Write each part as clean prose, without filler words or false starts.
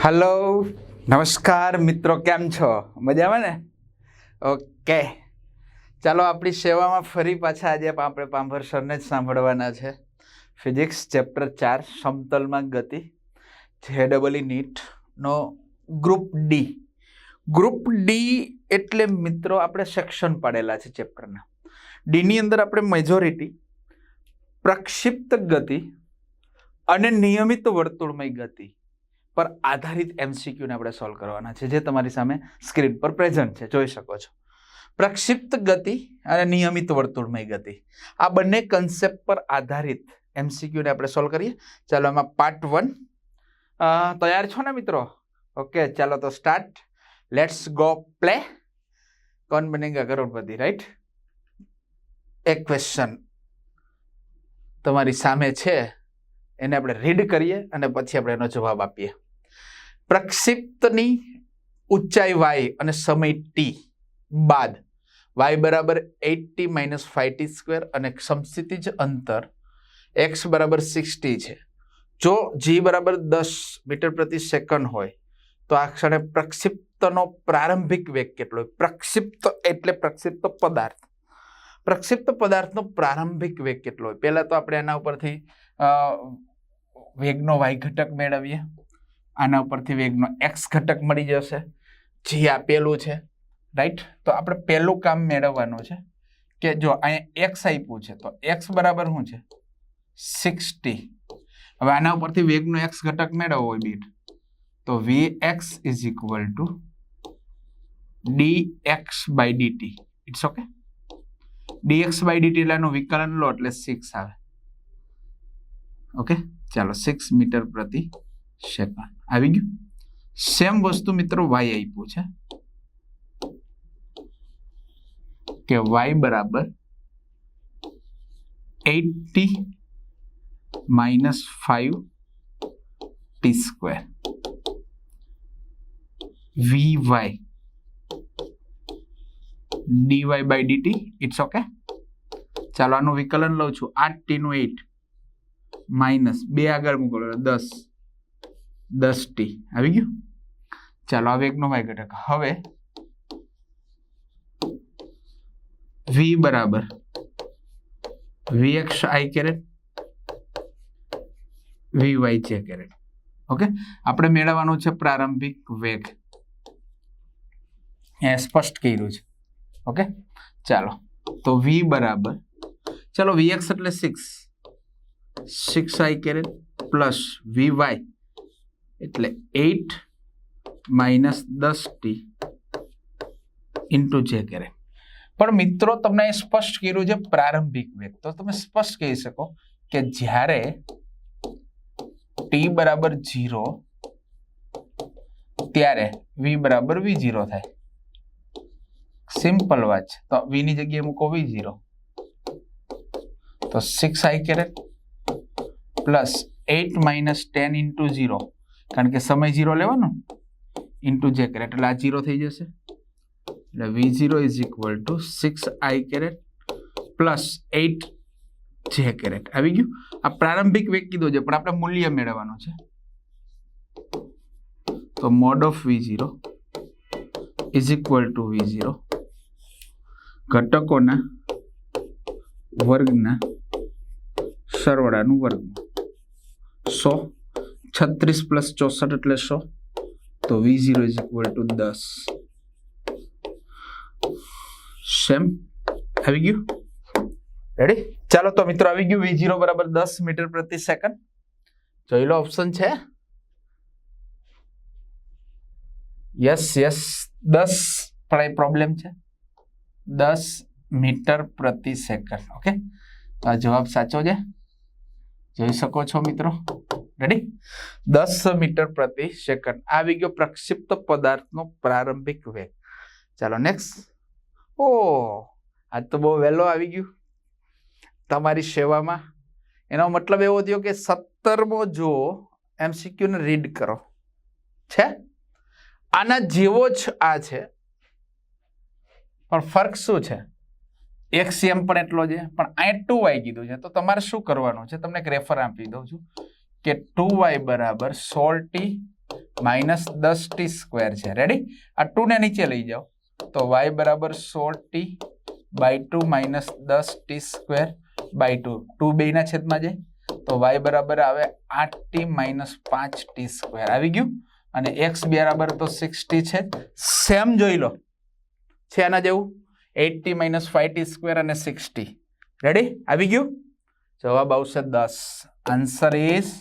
Hello नमस्कार मित्रों केम छो मजा में ने ओके चलो अपनी सेवा में फरी पाछा आज आपणे पांभर सर ने सांभळवाना छे फिजिक्स चैप्टर 4 समतल में गति जेडबल नीट नो ग्रुप डी एटले मित्रों आपणे सेक्शन पाडेला छे चैप्टर ना डी नी अंदर आपणे मेजोरिटी प्रक्षिप्त गति अने नियमित वर्तुळमय गति पर आधारित एमसीक्यू ने आपणे सॉल्व करवाना छे जे तमारी सामे स्क्रीन पर प्रेजेंट छे जोई शको छो। प्रक्षिप्त गति अने नियमित वर्तुळमय गति आ बंने कॉन्सेप्ट पर आधारित एमसीक्यू ने आपणे सॉल्व करीए। चलो एमां पार्ट 1 तैयार छो ने मित्रों? ओके चलो तो स्टार्ट, लेट्स गो प्ले। कौन बनेगा करोड़पति, राइट? एक क्वेश्चन तमारी सामे छे एने आपणे रीड करिए अने पछी आपणे एनो जवाब आपीए। प्रक्षिप्तनी ऊंचाई y अने समय t बाद y बराबर 8t - 5t² अने समस्थितिज अंतर x बराबर 60 छे। जो g बराबर 10 मीटर प्रति सेकंड होय तो आ क्षणे प्रक्षिप्तनो प्रारंभिक वेग केटलो होय? प्रक्षिप्त एटले प्रक्षिप्त पदार्थ, प्रक्षिप्त पदार्थनो प्रारंभिक वेग केटलो होय? पहेला तो आपणे आना उपरथी वेगनो y घटक मेळवीए, आना उपरथी वेगनो x घटक मळी जशे जे आपेલું છે, राइट? तो આપણે પહેલું કામ મેળવવાનું છે કે જો અહીંયા x આપ્યું છે તો x બરાબર શું છે? 60। હવે આના ઉપરથી વેગનો x ઘટક મેળવવો હોય બીટ તો vx = dx/dt। It's okay. dx/dt એટલે એનું વિકલન લો એટલે 6 આવે। ओके चलो 6 मीटर प्रति सेकंड આવી ગયું। સેમ વસ્તુ મિત્રો y આપ્યું છે કે y બરાબર 80 - 5t² vy dy/dt। It's okay. चलो આનું વિકલન લઉં છું 8t નું 8 माइनस 2 आगळ मूको 10t આવી ગયું। ચાલો આ વેગનો y ઘટક હવે v બરાબર vx i caret vy j caret. Okay આપણે મેળવવાનું છે પ્રારંભિક વેગ, એ સ્પષ્ટ કર્યું છે। ओके ચાલો તો v બરાબર ચલો vx એટલે 6i कैरेट प्लस vy એટલે 8 - 10t इंटू j कैरेट। पण मित्रों तमने स्पष्ट कर्યું છે प्रारंभिक वेग, तो તમે સ્પષ્ટ કહી શકો કે જ્યારે t बराबर 0 ત્યારે v बराबर v0 થાય। सिंपल વાત છે। તો v ની જગ્યાએ મૂકો v0 તો 6i कैरेट प्लस 8 - 10 इंटू 0 कारण के समय 0 लेवानो इंटू j कैरेट એટલે આ 0 થઈ જશે એટલે v0 = 6i carat plus 8 j carat આવી ગયું। આ પ્રારંભિક વેગ કીધો છે પણ આપણે મૂલ્ય મેળવવાનું છે તો mod of v0 = v0 ઘટકોના વર્ગના સરવાળાનું વર્ગમૂળ 100 36 + 64 એટલે 100 तो v0 = 10। सेम આવી ગયું? રેડી? ચાલો તો મિત્રો આવી ગયું v0 બરાબર 10 મીટર પ્રતિ સેકન્ડ। જોઈ લો ઓપ્શન છે यस 10 પણ એ પ્રોબ્લેમ છે 10 મીટર પ્રતિ સેકન્ડ। ઓકે તો આ જવાબ સાચો છે, જોઈ શકો છો મિત્રો। रेडी 10 मीटर प्रति सेकंड આવી ગયો પ્રક્ષિપ્ત પદાર્થનો પ્રારંભિક વેગ। ચાલો નેક્સ્ટ। ઓ આ તો બહુ વહેલો આવી ગયું તમારી સેવામાં। એનો મતલબ એવો થયો કે 17મો જો એમસીક્યુ ને રીડ કરો છે આના જેવો જ આ છે પણ ફરક શું છે? એક સેમ પણ એટલો છે પણ આ 2y કીધું છે। તો તમારે શું કરવાનું છે તમને એક રેફર આપી દઉં છું કે 2y बराबर 16t -10 t સ્ક્વેર છે. રેડી? આ 2 ને નીચે લઈ જાઓ તો y બરાબર 16t/2 -10 t સ્ક્વેર બાય 2. 2 બેના છેદમાં જાય તો y બરાબર આવે 8t -5 t સ્ક્વેર. આવી ગયું. અને x બરાબર તો 6t છે. સેમ જોઈ લો છે આના જેવું 8t -5 t સ્ક્વેર અને 6t. રેડી? આવી ગયું. જવાબ આવશે 10. આન્સર ઇઝ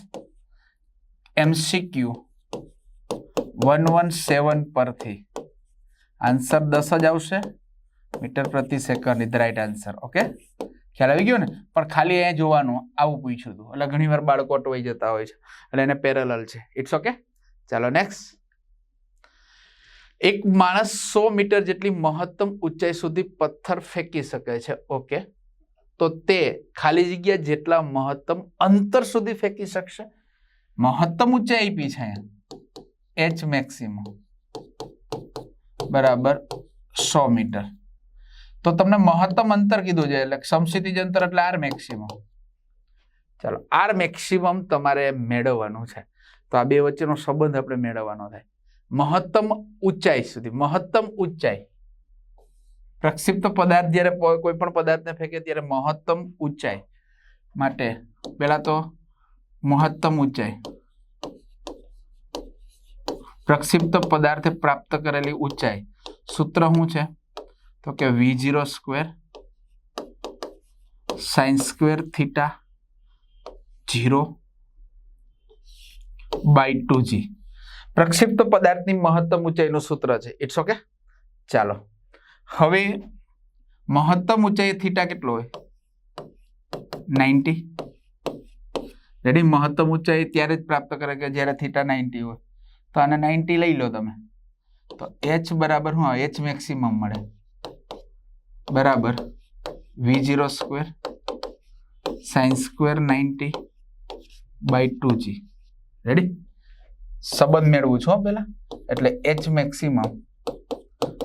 MCQ 117 પરથી આન્સર 10 જ આવશે. મીટર પ્રતિ second is right answer. Okay, ખ્યાલ આવી ગયો ને? પણ ખાલી અહીંયા જોવાનું આવું પૂછ્યું હતું એટલે ઘણી વાર બાળકો અટવાઈ જતા હોય છે એટલે એને પેરેલલ છે. It's okay. ચાલો નેક્સ્ટ. એક માણસ 100 મીટર જેટલી મહત્તમ ઊંચાઈ સુધી પથ્થર ફેંકી શકે છે. ઓકે, તો તે ખાલી જગ્યા જેટલા મહત્તમ અંતર સુધી ફેંકી શકશે. મહત્તમ ઊંચાઈ આપી છે h મેક્સિમમ બરાબર 100 મીટર. તો તમને મહત્તમ અંતર કીધું છે એટલે સમક્ષિતિજ અંતર એટલે r મેક્સિમમ. ચાલો, r મેક્સિમમ તમારે મેળવવાનું છે. તો આ બે વચ્ચેનો સંબંધ આપણે મેળવવાનો થાય. મહત્તમ ઊંચાઈ સુધી, મહત્તમ ઊંચાઈ પ્રક્ષિપ્ત પદાર્થ જ્યારે કોઈ પણ પદાર્થને ફેંકે ત્યારે મહત્તમ ઊંચાઈ માટે પહેલા તો મહત્તમ ઊંચાઈ પ્રક્ષિપ્ત પદાર્થે પ્રાપ્ત કરેલી ઊંચાઈ સૂત્ર શું છે તો કે v0 square sin square theta 0/2g. પ્રક્ષિપ્ત પદાર્થની મહત્તમ ઊંચાઈનું સૂત્ર છે. It's okay. ચાલો, હવે મહત્તમ ઊંચાઈ થીટા કેટલો હોય 90. રેડી? મહત્તમ ઊંચાઈ ત્યારે જ પ્રાપ્ત કરે કે જ્યારે થીટા 90 હોય. તો આને 90 લઈ લો તમે તો h બરાબર શું h મેક્સિમમ મળે બરાબર v0 square sin square 90/2g. Ready? સંબંધ મેળવું છો પેલા એટલે h મેક્સિમમ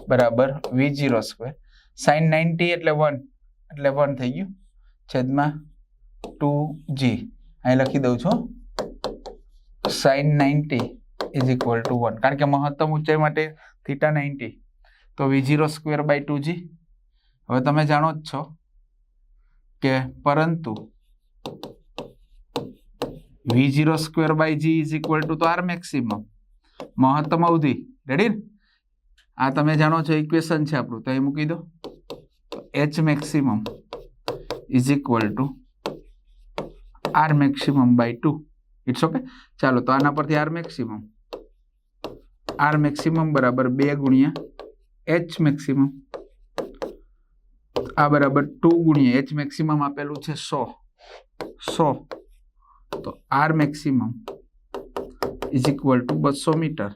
બરાબર v0 સ્ક્વેર sin 90 એટલે 1 એટલે 1 થઈ ગયું છેદમાં 2g. અહીં લખી દઉં છું sin 90 ઇઝ ઇક્વલ ટુ 1 કારણ કે મહત્તમ ઊંચાઈ માટે થીટા 90 તો v0 સ્ક્વેર બાય 2g. હવે તમે જાણો જ છો કે પરંતુ v0 square by g is equal to તો r મેક્સિમમ મહત્તમ અવધિ. રેડી? આ તમે જાણો છો ઇક્વેશન છે આપણું તો એ મૂકી દો h maximum is equal to r maximum by 2. It's okay. ચાલો, તો આના પરથી r મેક્સિમમ બરાબર 2 ગુણ્યા h મેક્સિમમ આ બરાબર 2 ગુણ્યા h મેક્સિમમ આપેલું છે 100 તો r maximum is equal to 200 metre.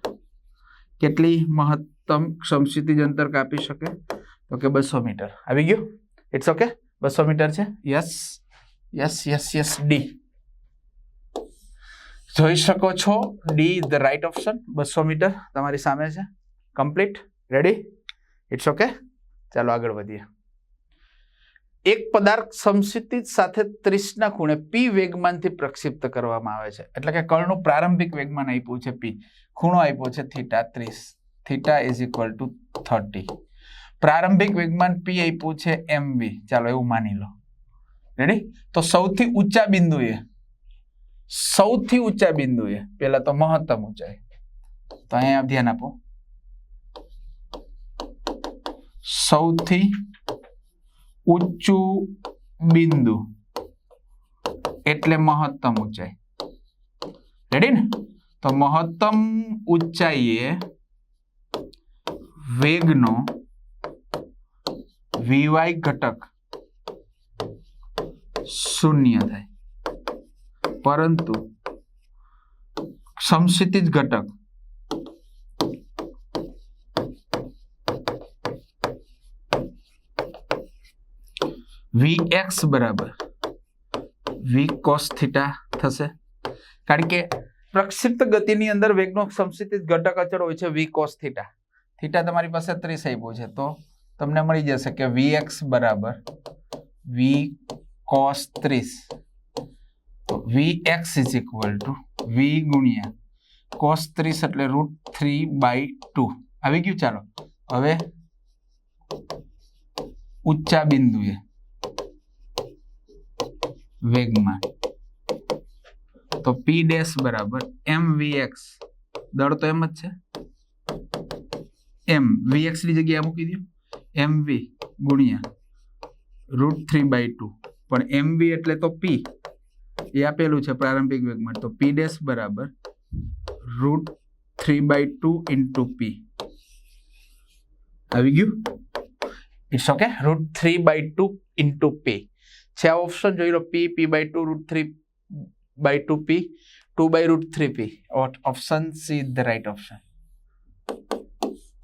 કેટલી મહત્તમ સમક્ષિતિજ અંતર કાપી શકે તો કે 200 મીટર. આવી ગયું? It's okay. 200 મીટર છે. Yes yes yes yes. D જોઈ શકો છો. D the right option. 200 metre તમારી સામે છે. કમ્પ્લીટ. રેડી? It's okay. ચાલો આગળ વધીએ. એક પદાર્થ સમક્ષિતિજ સાથે 30 ના ખૂણે p વેગમાનથી પ્રક્ષિપ્ત કરવામાં આવે છે. એટલે કે કણનું પ્રારંભિક વેગમાન આપ્યું છે p, ખૂણો આપ્યો છે theta 30. Theta is equal two 30. પ્રારંભિક વેગમાન p આપ્યું છે mv. ચાલો એવું માની લો. રેડી? તો સૌથી ઊંચા બિંદુએ પહેલા તો મહત્તમ ઊંચાઈ તો અહીંયા ધ્યાન આપો. સૌથી ઊંચું બિંદુ એટલે મહત્તમ ઊંચાઈ. રેડી ને? તો મહત્તમ ઊંચાઈએ વેગનો vy ઘટક 0 થાય પરંતુ સમક્ષિતિજ ઘટક vx બરાબર v cos થીટા થશે. કારણ કે પ્રક્ષિપ્ત ગતિની અંદર વેગનો સમક્ષિતિજ ઘટક અચળ હોય છે v cos થીટા. થીટા તમારી પાસે 30 આપ્યો છે તો તમને મળી જશે કે vx બરાબર v cos 30. તો vx is equal two v ગુણ્યા cos 30 એટલે √3/2 આવી ગયું. ચાલો હવે ઊંચા બિંદુએ વેગમાન તો p ડેશ બરાબર mvx, દળ તો એમ જ છે, m vx ની જગ્યાએ મૂકી દો mv ગુણ્યા √3/2, પણ mv એટલે તો p એ આપેલું છે પ્રારંભિક વેગમાન, તો p ડેશ બરાબર √3/2 ઇન્ટુ p આવી ગયું. ઇટ્સ ઓકે, √3/2 ઇન્ટુ p છે આ ઓપ્શન જોઈ લો. p/2 √3/2 p 2/√3 p. Option C is the right option.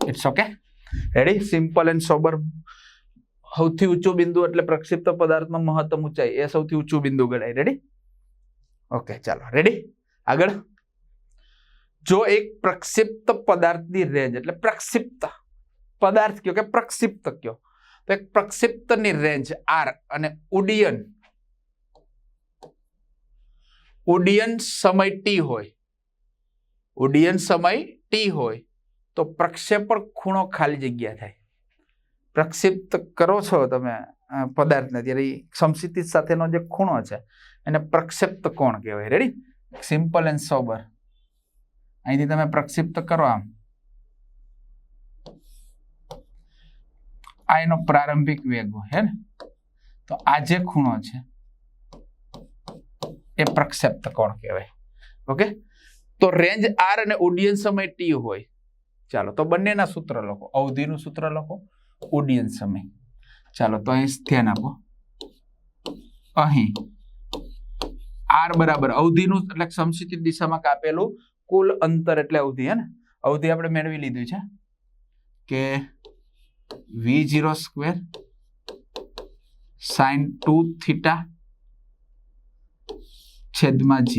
It's okay, ready, simple and sober. સૌથી ઊંચું બિંદુ એટલે પ્રક્ષિપ્ત પદાર્થમાં મહત્તમ ઊંચાઈ, એ સૌથી ઊંચું બિંદુ ગણાય. રેડી, ઓકે, ચાલો રેડી. આગળ, જો એક પ્રક્ષિપ્ત પદાર્થની રેન્જ, એટલે પ્રક્ષિપ્ત પદાર્થ કયો કે પ્રક્ષિપ્ત કયો, તો એક પ્રક્ષિપ્તની રેન્જ r અને ઉડ્ડયન સમય t હોય, ઉડ્ડયન સમય t હોય તો પ્રક્ષેપણ ખૂણો ખાલી જગ્યા થાય. પ્રક્ષિપ્ત કરો છો તમે પદાર્થને ત્યારે સમક્ષિતિજ સાથેનો જે ખૂણો છે એને પ્રક્ષેપ્ત કોણ કહેવાય. Ready, simple and sober. અહીંથી તમે પ્રક્ષિપ્ત કરો આમ, આ એનો પ્રારંભિક વેગ હે ને, તો આ જે ખૂણો છે એ પ્રક્ષેપ્ત કોણ કહેવાય. ઓકે, તો રેન્જ r અને ઉડ્ડયન સમય t હોય. ચાલો તો બંનેના સૂત્ર લખો, અવધિનું સૂત્ર લખો, ઉડ્ડયન સમય. ચાલો તો અહીં ધ્યાન આપો, અહીં r બરાબર અવધિનું એટલે સમક્ષિતિજ દિશામાં કાપેલું કુલ અંતર એટલે અવધિ હે ને. અવધિ આપણે મેળવી લીધું છે કે v0 સ્ક્વેર sin 2 થીટા છેદમાં g.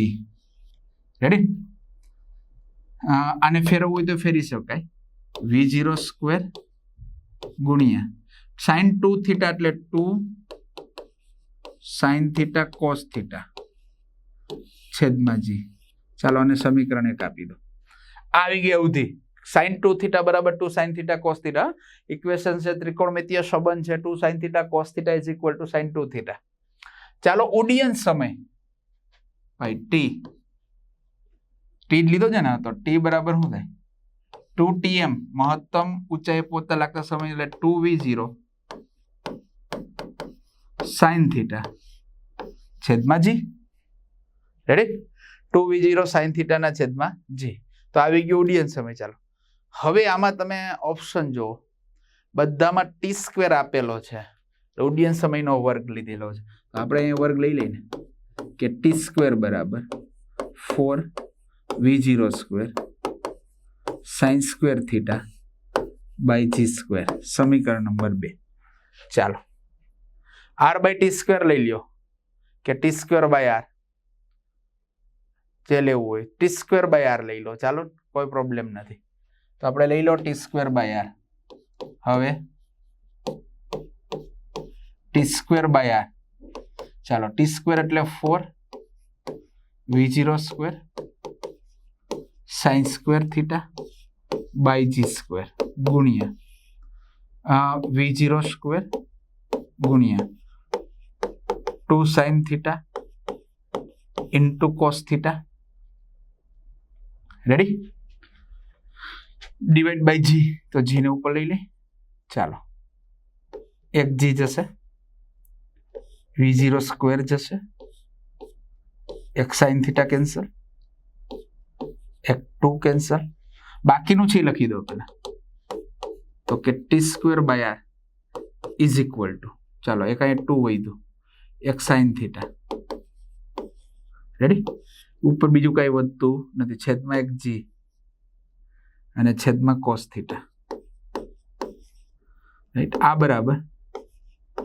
રેડી, આને ફેરવવું હોય તો ફેરી શકાય, v0 સ્ક્વેર ગુણ્યા sin 2 થીટા એટલે 2 sin થીટા cos થીટા છેદમાં g. ચાલો અને સમીકરણ એક આપી દો. આવી ગઈ અવધિ. sin 2 થીટા બરાબર 2 sin theta cos theta. Equation છે, ત્રિકોણમિતીય સંબંધ છે, 2 sin theta cos theta is equal two sin 2 theta. ચાલો ઉડ્ડયન સમય ભાઈ t લીધો છે ને, તો t બરાબર શું થાય 2tm, મહત્તમ ઊંચાઈ પહોંચતા લાગતા સમય એટલે 2v0 sin થીટા છેદમાં g. Ready, 2v0 sin theta ના છેદમાં g. તો આવી ગયું ઉડ્ડયન સમય. ચાલો હવે આમાં તમે ઓપ્શન જુઓ, બધામાં t સ્ક્વેર આપેલો છે, ઉડ્ડયન સમયનો વર્ગ લીધેલો છે. તો આપણે અહીંયા વર્ગ લઈ લઈને કે t સ્ક્વેર બરાબર 4v0 square sin square theta by g square, સમીકરણ નંબર 2. ચાલો r/t સ્ક્વેર લઈ લ્યો કે t સ્ક્વેર બાય r, જે લેવું હોય t સ્ક્વેર બાય r લઈ લો. ચાલો કોઈ પ્રોબ્લેમ નથી. તો આપણે લઈ લો t સ્ક્વેર બાય r. હવે t સ્ક્વેર બાય r, ચાલો t સ્ક્વેર એટલે 4v0 square sin square theta by g square ગુણ્યા v0 સ્ક્વેર ગુણ્યા 2 sin theta into cos theta. Ready, divide by g, તો g ને ઉપર લઈ લે. ચાલો એક g જશે, v0 સ્ક્વેર જશે, એક sin થીટા કેન્સલ, એક 2 કેન્સલ, બાકીનું છે લખી દો પેલા, તો કે t square by r is equal to, ચાલો એક અહીંયા 2 વધ્યું, એક sin થીટા. રેડી, ઉપર બીજું કઈ વધતું નથી, છેદમાં એક g અને છેદમાં cos થીટા. રાઈટ, આ બરાબર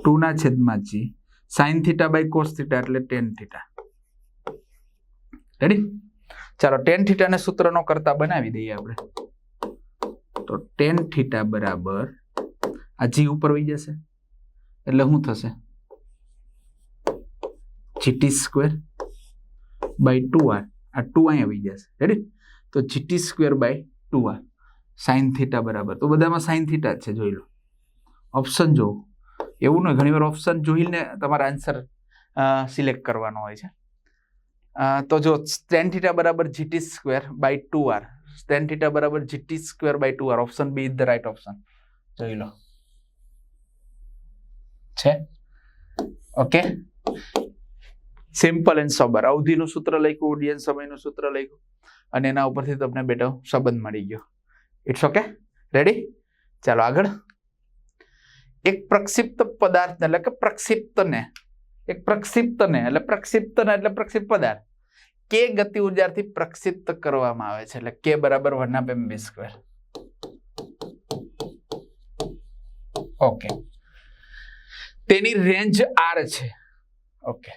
2 ના છેદમાં g sin theta by cos theta એટલે tan થીટા. રેડી, ચાલો tan થીટાને સૂત્રનો કરતા બનાવી દઈએ આપણે. તો tan થીટા બરાબર આ g ઉપર વહી જશે એટલે શું થશે, gt સ્ક્વેર બાય 2r, આ 2 અહીંયા વહી જશે. રેડી, તો GT²/2r સાઇન થીટા બરાબર, તો બધામાં સાઇન થીટા જ છે, જોઈ લો. ઓપ્શન જો એવું નહીં, ઘણીવાર ઓપ્શન જોઈને તમારા આન્સર સિલેક્ટ કરવાનો હોય છે. તો જો tan θ બરાબર GT²/2r, tan θ બરાબર GT²/2r, option B is the right option. જોઈ લો છે. Okay, simple and sober. અવધિનું સૂત્ર લખ્યું, ઉડ્ડયન સમયનું સૂત્ર લખ્યું, અને એના ઉપરથી તમને બેટો સંબંધ મળી ગયો. It's okay, ready? ચાલો આગળ. એક પ્રક્ષિપ્ત પદાર્થ એટલે કે પ્રક્ષિપ્તને પ્રક્ષિપ્ત પદાર્થ કે ગતિ ઉર્જાથી પ્રક્ષિપ્ત કરવામાં આવે છે, એટલે કે બરાબર 1/mv². ઓકે, તેની રેન્જ r છે. ઓકે,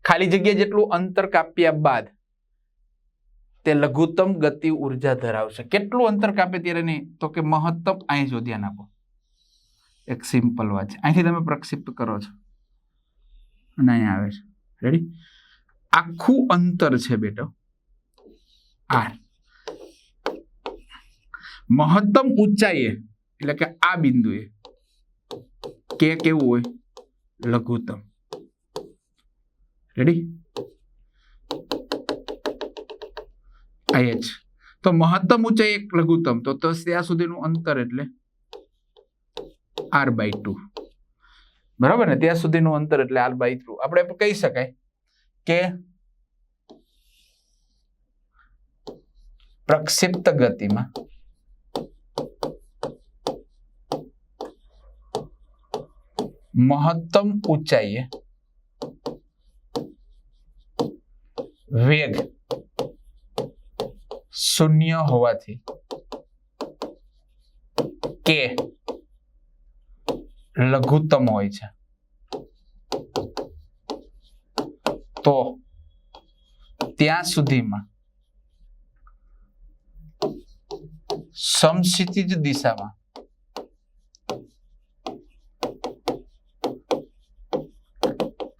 ખાલી જગ્યા જેટલું અંતર કાપ્યા બાદ તે લઘુત્તમ ગતિ ઉર્જા ધરાવશે. કેટલું અંતર કાપે ત્યારે નહીં, તો કે મહત્તમ. અહીં જો ધ્યાન આપો, એક સિમ્પલ વાત છે. અહીંથી તમે પ્રક્ષિપ્ત કરો છો અને અહીંયા આવે છે. રેડી? આખું અંતર છે બેટો r. મહત્તમ ઊંચાઈએ એટલે કે આ બિંદુએ કે કેવું હોય? લઘુત્તમ. રેડી? h તો મહત્તમ ઊંચાઈ એક લઘુત્તમ, તો ત્યાં સુધીનું અંતર એટલે r/2. બરાબર ને? ત્યાં સુધીનું અંતર એટલે r/2. આપણે કહી શકાય કે પ્રક્ષિપ્ત ગતિમાં મહત્તમ ઊંચાઈએ વેગ 0 હોવાથી કે લઘુત્તમ હોય છે, તો ત્યાં સુધીમાં સમક્ષિતિજ દિશામાં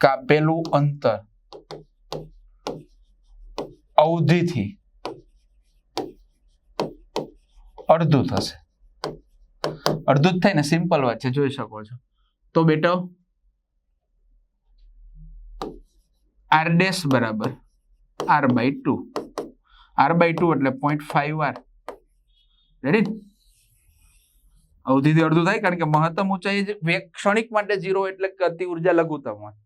કાપેલું અંતર અવધિથી અડધું થશે. અડધું જ થાય ને, સિમ્પલ વાત છે, જોઈ શકો છો. તો બેટો r ડેશ બરાબર r/2. r/2 એટલે 0.5r. રેડી? અવધિથી અડધું થાય, કારણ કે મહત્તમ ઊંચાઈ વેગ ક્ષણિક માટે 0 એટલે ગતિ ઉર્જા લઘુત્તમ હોય,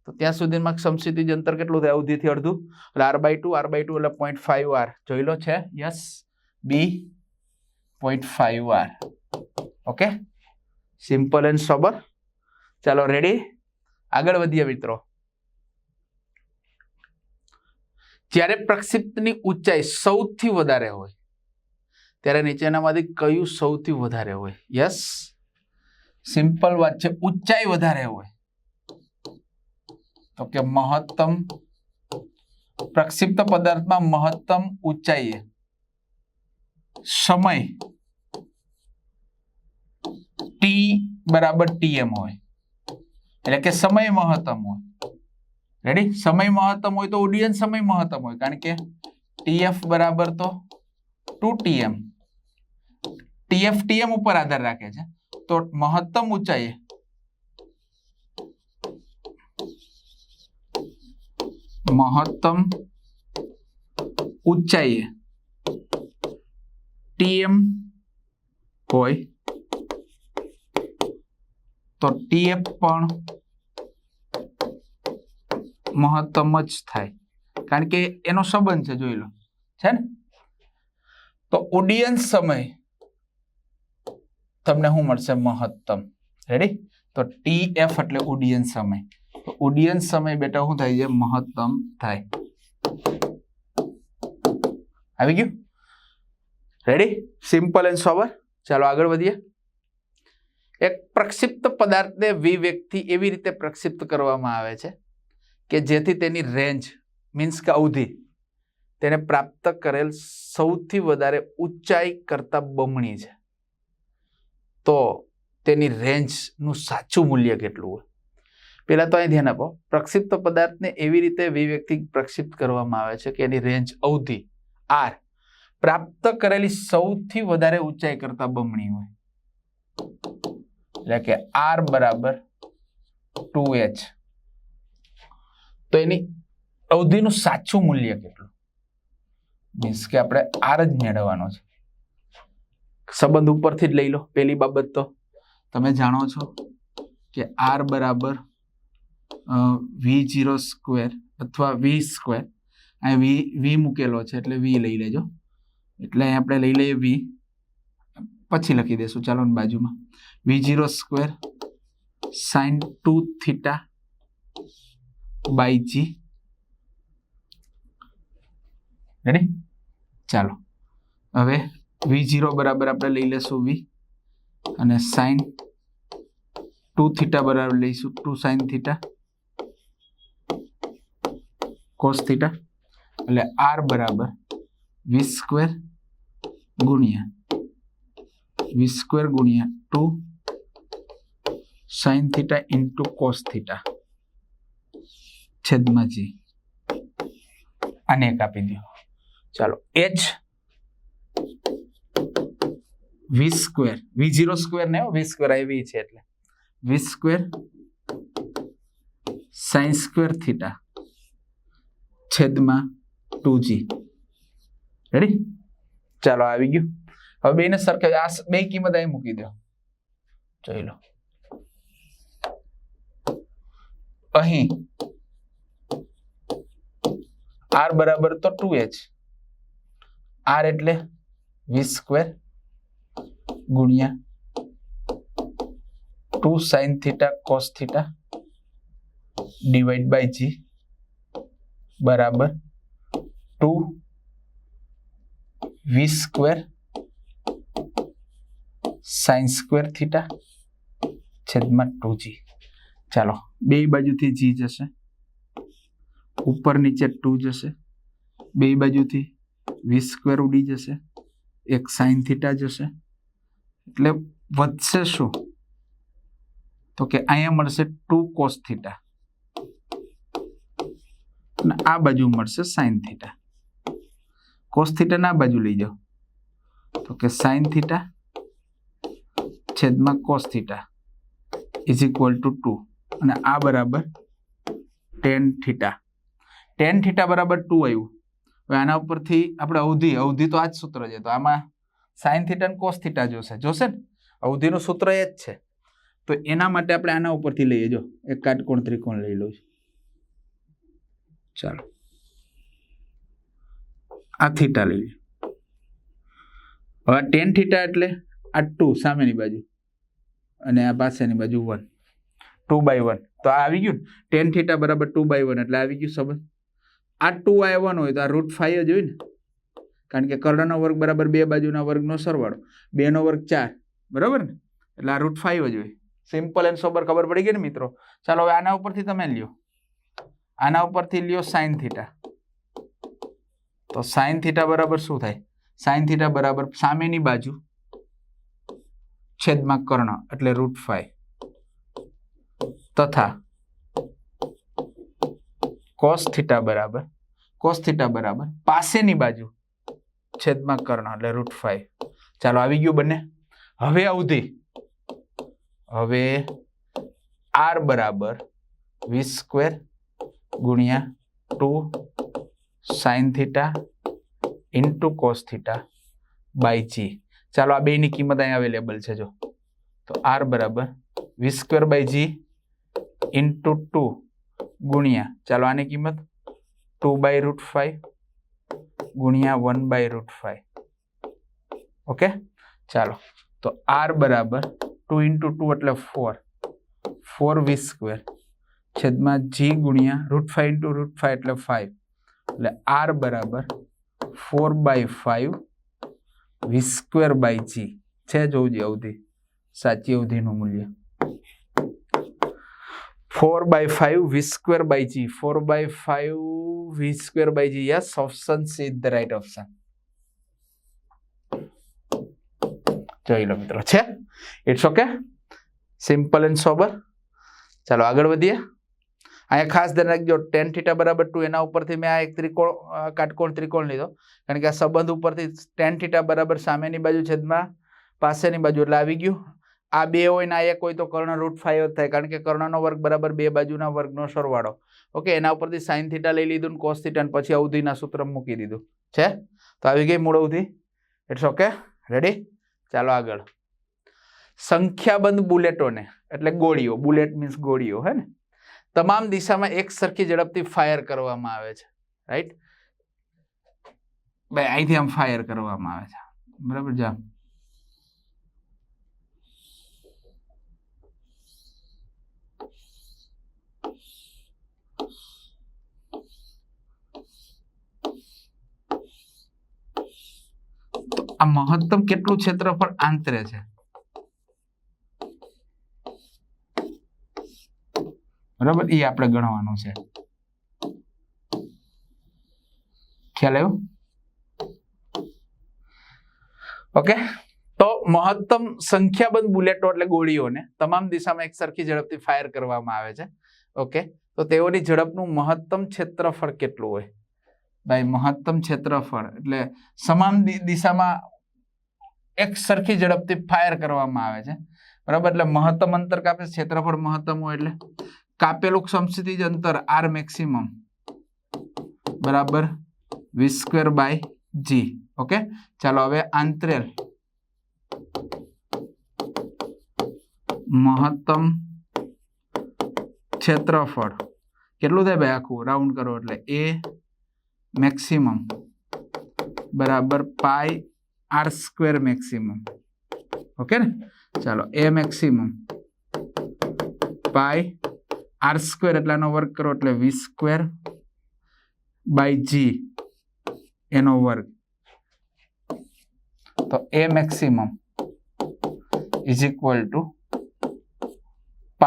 તો ત્યાં સુધીમાં સમક્ષિતિજ અંતર કેટલું થાય? અવધિથી અડધું, એટલે r/2 એટલે 0.5r. જોઈ લો છે. Yes, B 0.5r. Okay, simple and sober. ચાલો રેડી, આગળ વધીએ મિત્રો. જ્યારે પ્રક્ષિપ્તની ઊંચાઈ સૌથી વધારે હોય ત્યારે નીચેનામાંથી કયું સૌથી વધારે હોય? યસ, સિમ્પલ વાત છે. ઊંચાઈ વધારે હોય તો કે મહત્તમ પ્રક્ષિપ્ત પદાર્થમાં મહત્તમ ઊંચાઈએ સમય t બરાબર tm હોય, એટલે કે સમય મહત્તમ હોય. રેડી? સમય મહત્તમ હોય તો ઉડ્ડયન સમય મહત્તમ હોય, કારણ કે tf બરાબર તો 2tm. tf tm ઉપર આધાર રાખે છે, તો મહત્તમ ઊંચાઈએ tm હોય તો tf પણ મહત્તમ જ થાય, કારણ કે એનો સંબંધ છે. જોઈ લો છે ને? તો ઉડ્ડયન સમય તમને શું મળશે? મહત્તમ. રેડી? તો tf એટલે ઉડ્ડયન સમય. તો ઉડ્ડયન સમય બેટા શું થાય છે? મહત્તમ થાય. આવી ગયું? રેડી? Simple and sober. ચાલો આગળ વધીએ. એક પ્રક્ષિપ્ત પદાર્થને વિવેગથી એવી રીતે પ્રક્ષિપ્ત કરવામાં આવે છે કે જેથી તેની રેન્જ મીન્સ કે અવધિ તેને પ્રાપ્ત કરેલ સૌથી વધારે ઊંચાઈ કરતા બમણી છે. તો તેની રેન્જનું સાચું મૂલ્ય કેટલું હોય? પહેલા તો અહીં ધ્યાન આપો. પ્રક્ષિપ્ત પદાર્થને એવી રીતે વિવેગથી પ્રક્ષિપ્ત કરવામાં આવે છે કે એની રેન્જ અવધિ r પ્રાપ્ત કરેલી સૌથી વધારે ઊંચાઈ કરતા બમણી હોય, એટલે કે r બરાબર 2h, તો એની અવધિનું સાચું મૂલ્ય કેટલું? મીન્સ કે આપણે r જ મેળવવાનો છે. સંબંધ ઉપરથી જ લઈ લો. પહેલી બાબત તો તમે જાણો છો કે r બરાબર v0 સ્ક્વેર અથવા v સ્ક્વેર. અહીં v મૂકેલો છે એટલે v લઈ લેજો. એટલે અહીં આપણે લઈ લઈએ v, પછી લખી દેશું ચાલો બાજુમાં v0 square sin 2 theta by g. Ready? ચાલો હવે v0 બરાબર આપણે લઈ લેશું v અને sin 2 થીટા બરાબર લઈશું 2 sin થીટા cos થીટા, એટલે r બરાબર v સ્ક્વેર ગુણ્યા 2 sin theta into cos theta છેદમાં g. આને એક આપી દો. ચાલો h v square, v0 square ને v સ્ક્વેર આવી છે એટલે v square sin square theta છેદમાં 2g. રેડી? ચાલો આવી ગયું. હવે બેને સરખે આ બે કિંમત અહીં મૂકી દો. જોઈ લો. અહીં r બરાબર તો 2h, r એટલે v સ્ક્વેર ગુણ્યા 2 sin theta cos theta divide by g બરાબર 2 v square sin square theta છેદમાં 2g. ચાલો બે બાજુથી g જશે, ઉપર નીચે 2 જશે, બે બાજુથી v સ્ક્વેર ઉડી જશે, એક sin થીટા જશે, એટલે વધશે શું? તો કે અહીંયા મળશે 2 cos થીટા અને આ બાજુ મળશે sin થીટા. cos થીટા ના બાજુ લઈ જાઓ તો કે sin થીટા છેદમાં cos theta is equal two 2 અને આ બરાબર tan થીટા. tan થીટા બરાબર 2 આવ્યું. હવે આના ઉપરથી આપણે અવધિ તો આ જ સૂત્ર છે, તો આમાં sin થીટા અને cos થીટા જોશે ને? અવધિનું સૂત્ર એ જ છે. તો એના માટે આપણે આના ઉપરથી લઈએ. જો એક કાટકોણ ત્રિકોણ લઈ લઉં છું. ચાલો આ થીટા લઈ લો. હવે tan થીટા એટલે આ 2 સામેની બાજુ અને આ પાસેની બાજુ 1, 2/1. તો આ આવી ગયું. tan થીટા બરાબર 2/1 એટલે આવી ગયું સંબંધ. આ 2 આ 1 હોય તો આ √5 જ હોય ને, કારણ કે કર્ણનો વર્ગ બરાબર બે બાજુના વર્ગનો સરવાળો, 2 નો વર્ગ 4, બરાબર ને? એટલે આ √5 જ હોય. સિમ્પલ એન્ડ સોબર ખબર પડી ગઈ ને મિત્રો? ચાલો હવે આના ઉપરથી તમે લ્યો, આના ઉપરથી લ્યો sin થીટા. તો sin થીટા બરાબર શું થાય? sin થીટા બરાબર સામેની બાજુ છેદમાં કર્ણ એટલે √5 તથા cos થીટા બરાબર પાસેની બાજુ છેદમાં કર્ણ એટલે √5. ચાલો આવી ગયું બંને. હવે અવધિ, હવે r બરાબર v સ્ક્વેર ગુણ્યા 2 sin theta into cos theta by g. ચાલો આ બેની કિંમત અહીં અવેલેબલ છે. જો તો r બરાબર v square by g into 2 ગુણ્યા, ચાલો આની કિંમત 2/√5 ગુણ્યા 1/√5. ઓકે, ચાલો તો r બરાબર 2 ઇન્ટુ 2 એટલે 4 v સ્ક્વેર છેદમાં g ગુણ્યા √5 ઇન્ટુ √5 એટલે 5, એટલે r બરાબર 4/5 v સ્ક્વેર બાય g છે. જોવું અવધિ, સાચી અવધિનું મૂલ્ય 4/5 v square by g. 4/5 v square by g. Yes, option C is the right option. જોઈ લો મિત્રો, છે. It's okay, simple and sober. ચાલો આગળ વધીએ. અહીંયા ખાસ ધ્યાન રાખજો, tan θ બરાબર 2, એના ઉપરથી મેં આ એક કાટકોણ ત્રિકોણ લીધો, કારણ કે આ સંબંધ ઉપરથી tan θ બરાબર સામેની બાજુ છેદમાં પાસેની બાજુ, એટલે આવી ગયું. આ 2 હોય ને આ 1 હોય તો કર્ણ √5 જ થાય, કારણ કે કર્ણનો વર્ગ બરાબર 2 બાજુના વર્ગનો સરવાળો. ઓકે, એના ઉપરથી sin θ લઈ લીધું ને cos θ, અને પછી અવધિના સૂત્ર મૂકી દીધું છે. તો આવી ગઈ મૂળ અવધિ. It's okay, ready. ચાલો આગળ. સંખ્યાબંધ બુલેટોને, એટલે ગોળીઓ, બુલેટ મીન્સ ગોળીઓ, હે ને, તમામ દિશામાં એક સરખી ઝડપથી ફાયર કરવામાં આવે છે. રાઈટ ભાઈ, અહીંથી આમ ફાયર કરવામાં આવે છે, બરાબર. જા આ મહત્તમ કેટલું ક્ષેત્રફળ આંતરે છે, બરાબર, એ આપણે ગણવાનું છે. ખ્યાલ આવ્યો? ઓકે, તો મહત્તમ સંખ્યાબંધ બુલેટો એટલે ગોળીઓને તમામ દિશામાં એક સરખી ઝડપથી ફાયર કરવામાં આવે છે. ઓકે, તો તેઓની ઝડપનું મહત્તમ ક્ષેત્રફળ કેટલું હોય? ભાઈ, મહત્તમ ક્ષેત્રફળ એટલે સમાન દિશામાં એક સરખી ઝડપથી ફાયર કરવામાં આવે છે, બરાબર. એટલે મહત્તમ અંતર કાપે, ક્ષેત્રફળ મહત્તમ હોય એટલે કાપેલું સમક્ષિતિજ અંતર r મેક્સિમમ બરાબર v²/g. ઓકે, ચાલો હવે આંતરેલ મહત્તમ ક્ષેત્રફળ કેટલું થાય ભાઈ? આખું રાઉન્ડ કરો એટલે a મેક્સિમમ બરાબર πr² મેક્સિમમ. ઓકે ને, ચાલો a મેક્સિમમ πr² એટલે આનો વર્ગ કરો એટલે v²/g એનો વર્ગ. તો a maximum is equal to v²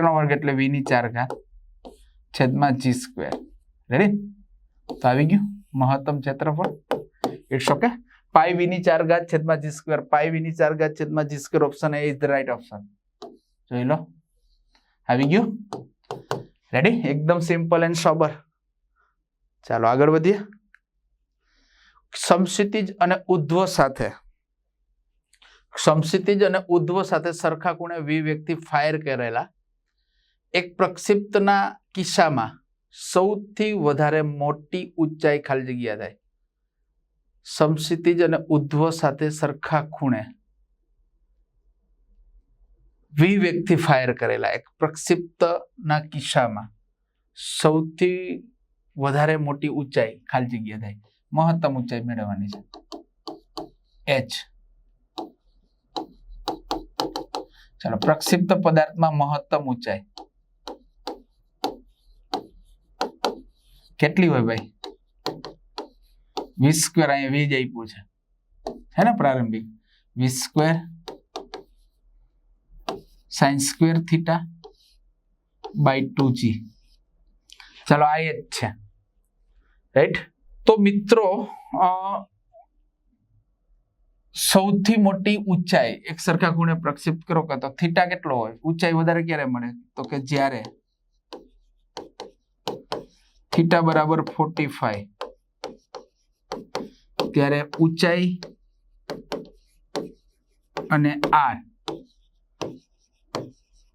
નો વર્ગ એટલે v⁴ છેદમાં g². રેડી? તો આવી ગયું મહત્તમ ક્ષેત્રફળ. It's okay. πv⁴ છેદમાં g², πv⁴ છેદમાં g², option A is the right option. જોઈ લો, આવી ગયું. રેડી? એકદમ સિમ્પલ એન્ડ સોબર. ચાલો આગળ વધીએ. સમક્ષિતિજ અને ઉધ્વ સાથે સરખા ખૂણે વ્યક્તિ ફાયર કરેલા એક પ્રક્ષિપ્તના કિસ્સામાં સૌથી વધારે મોટી ઊંચાઈ ખાલી જગ્યા થાય. સમક્ષિતિજ અને ઉધ્વ સાથે સરખા ખૂણે વ્યક્તિ ફાયર કરેલા એક પ્રક્ષિપ્તના કિસ્સામાં સૌથી વધારે મોટી ઊંચાઈ ખાલી જગ્યા થાય. મહત્તમ ઊંચાઈ મેળવવાની છે h. ચાલો, પ્રક્ષિપ્ત પદાર્થમાં મહત્તમ ઊંચાઈ કેટલી હોય ભાઈ? v², અહીંયા v જ આપ્યું છે, હે ને, પ્રારંભિક v² sin²θ/2g. ચાલો, આ જ છે. રાઈટ? તો મિત્રો, સૌથી મોટી ઊંચાઈ એક સરખા ખૂણે પ્રક્ષિપ્ત કરો કે તો થીટા કેટલો હોય? ઊંચાઈ વધારે ક્યારે મળે? તો કે જ્યારે θ બરાબર 45, ત્યારે ઊંચાઈ અને r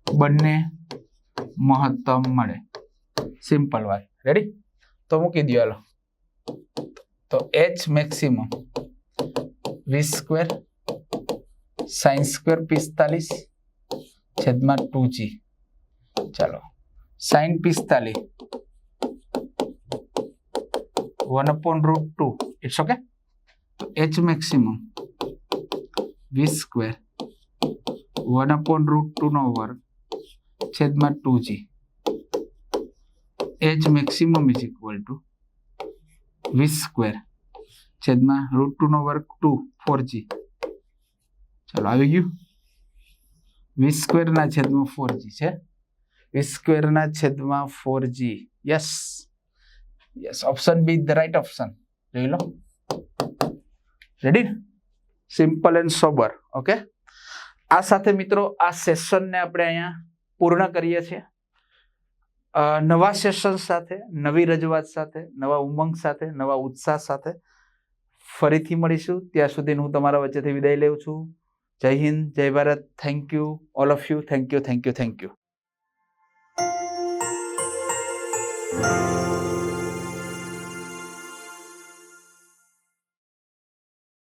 બંને મહત્તમ મળે. સિમ્પલ વાત. રેડી? તો મૂકી દો. હાલો, તો h મેક્સિમમ v² sin²45 છેદમાં 2g. ચાલો, sin 45 1/√2. It's okay. તો h મેક્સિમમ v² 1/√2 નો વર્ગ છેદમાં 2g. h maximum is equal to v² છેદમાં √2 નો વર્ગ 2 4g. ચાલો, આવી ગયું. v² ના છેદમાં 4g છે. v² ના છેદમાં 4g. Yes, yes, option B the right option. જોઈ લો. Ready? Simple and sober. Okay, આ સાથે મિત્રો આ સેશનને આપણે અહીંયા પૂર્ણ કરીએ છીએ. નવા સેશન સાથે, નવી રજૂઆત સાથે, નવા ઉમંગ સાથે, નવા ઉત્સાહ સાથે ફરીથી મળીશું. ત્યાં સુધી હું તમારા વચ્ચેથી વિદાય લઉં છું. જય હિન્દ, જય Bharat. Thank you all of you. Thank you.